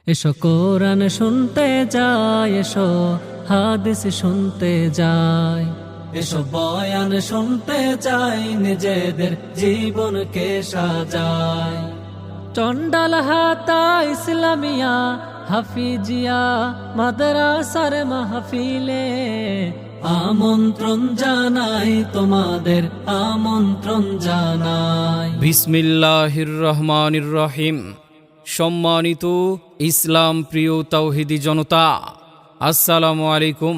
এসো কোরআন শুনতে যায়, এসো হাদিস শুনতে যায়, এসো বয়ান শুনতে যাই, নিজেদের জীবনকে সাজায়। চন্ডাল হাতা ইসলামিয়া হাফিজিয়া মাদ্রাসার মাহফিলে আমন্ত্রণ জানাই, তোমাদের আমন্ত্রণ জানাই। বিসমিল্লাহির রহমানির রহিম। সম্মানিত ইসলাম প্রিয় তাওহীদি জনতা, আসসালামু আলাইকুম।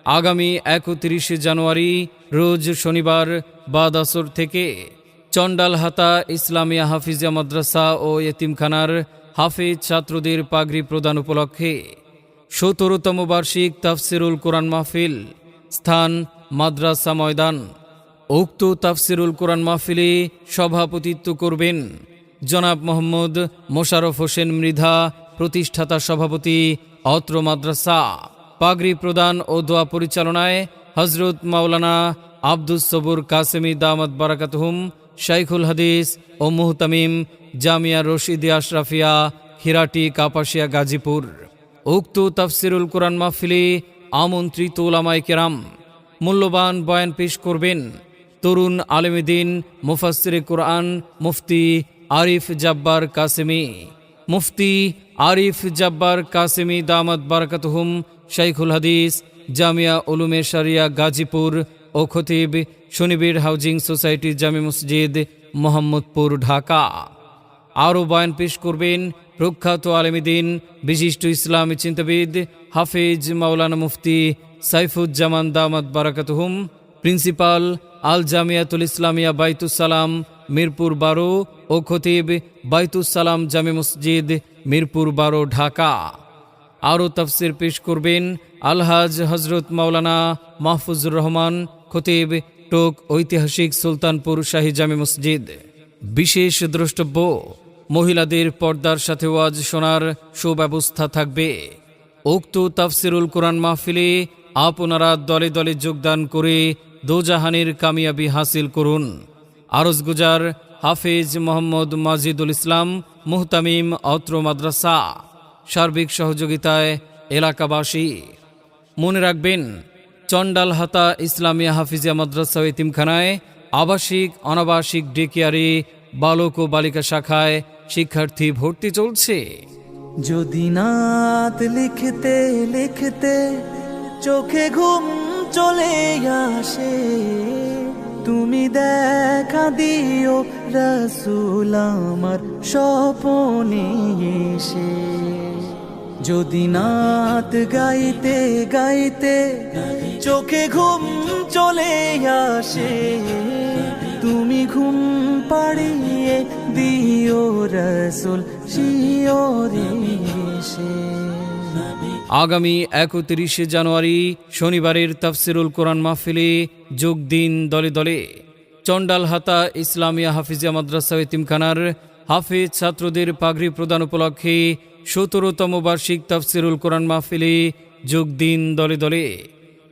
আগামী 31 জানুয়ারি রোজ শনিবার বাদ আসর থেকে চন্ডালহাতা ইসলামিয়া হাফিজিয়া মাদ্রাসা ও এতিমখানার হাফিজ ছাত্রদের পাগড়ি প্রদান উপলক্ষে 17তম বার্ষিক তাফসিরুল কোরআন মাহফিল, স্থান মাদ্রাসা ময়দান। উক্ত তাফসিরুল কোরআন মাহফিলে সভাপতিত্ব করবেন জনাব মোহাম্মদ মোশাররফ হোসেন মৃধা, প্রতিষ্ঠাতা সভাপতি অত্র মাদ্রাসা। পাগড়ি প্রদান ও দোয়া পরিচালনায় হজরত মাওলানা আব্দুস সবুর কাসেমি দামাত বারাকাতুহুম, শাইখুল হাদিস ও মুহতামিম, জামিয়া রশিদিয়া আশরাফিয়া, হিরাটি, কাপাসিয়া, গাজীপুর। উক্ত তাফসিরুল কোরআন মাহফিলে আমন্ত্রিত উলামায়ে কেরাম মূল্যবান বয়ান পেশ করবেন তরুণ আলেমে দ্বীন মুফাসসিরে কোরআন মুফতি আরিফ জাব্বার কাসেমি। মুফতি আরিফ জাব্বার কাসেমি দামাত বারাকাতুহুম, শাইখুল হাদিস, জামিয়া উলুমে শরিয়া গাজীপুর ও খতিব, শনিবীর হাউজিং সোসাইটি, জামে মসজিদ, মোহাম্মদপুর, ঢাকা। আরও বয়ান পেশ করবেন প্রখ্যাত আলেমে দ্বীন বিশিষ্ট ইসলামী চিন্তাবিদ হাফেজ মাওলানা মুফতি সাইফুজ্জামান দামাত বারাকাতুহুম, প্রিন্সিপাল আল জামিয়াতুল ইসলামিয়া বাইতুস সালাম, মিরপুর 12 ও খতিব বাইতুস সালাম জামে মসজিদ, মিরপুর 12, ঢাকা। আরও তাফসির পেশ করবেন আলহাজ হজরত মাওলানা মাহফুজুর রহমান, খতিব টোক ঐতিহাসিক সুলতানপুর শাহী জামে মসজিদ। বিশেষ দ্রষ্টব্য, মহিলাদের পর্দার সাথে ওয়াজ শোনার সুব্যবস্থা থাকবে। উক্ত তাফসিরুল কোরআন মাহফিলে আপনারা দলে দলে যোগদান করে দোজাহানের কামিয়াবি হাসিল করুন। আরজগুজার হাফেজ মোহাম্মদ মাজিদুল ইসলাম, মুহতামিম, অত্র মাদ্রাসা। সার্বিক সহযোগিতায় এলাকাবাসী। মনে রাখবেন, চন্ডালহাতা ইসলামিয়া হাফিজিয়া মাদ্রাসা ও এতিমখানায় আবাসিক অনাবাসিক ডে কেয়ারে বালক ও বালিকা শাখায় শিক্ষার্থী ভর্তি চলছে। যদি নাত লিখতে লিখতে চোখে ঘুম চলে আসে, তুমি দেখা দিও রাসূল আমার স্বপনে এসে। যদি নাত গাইতে গাইতে চোখে ঘুম চলে আসে, তুমি ঘুম পাড়িয়ে দিও রাসূল শিয়রে এসে। আগামী 31 জানুয়ারি শনিবারের তাফসিরুল কোরআন মাহফিলে যোগ দিন দলে দলে। চন্ডালহাতা ইসলামিয়া হাফিজিয়া মাদ্রাসা এতিমখানার হাফিজ ছাত্রদের পাগড়ি প্রদান উপলক্ষে 17তম বার্ষিক তাফসিরুল কোরআন মাহফিলে যোগ দিন দলে দলে।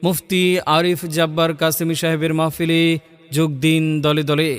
মুফতি আরিফ জাব্বার কাসেমি সাহেবের মাহফিলে যোগ দিন দলে দলে।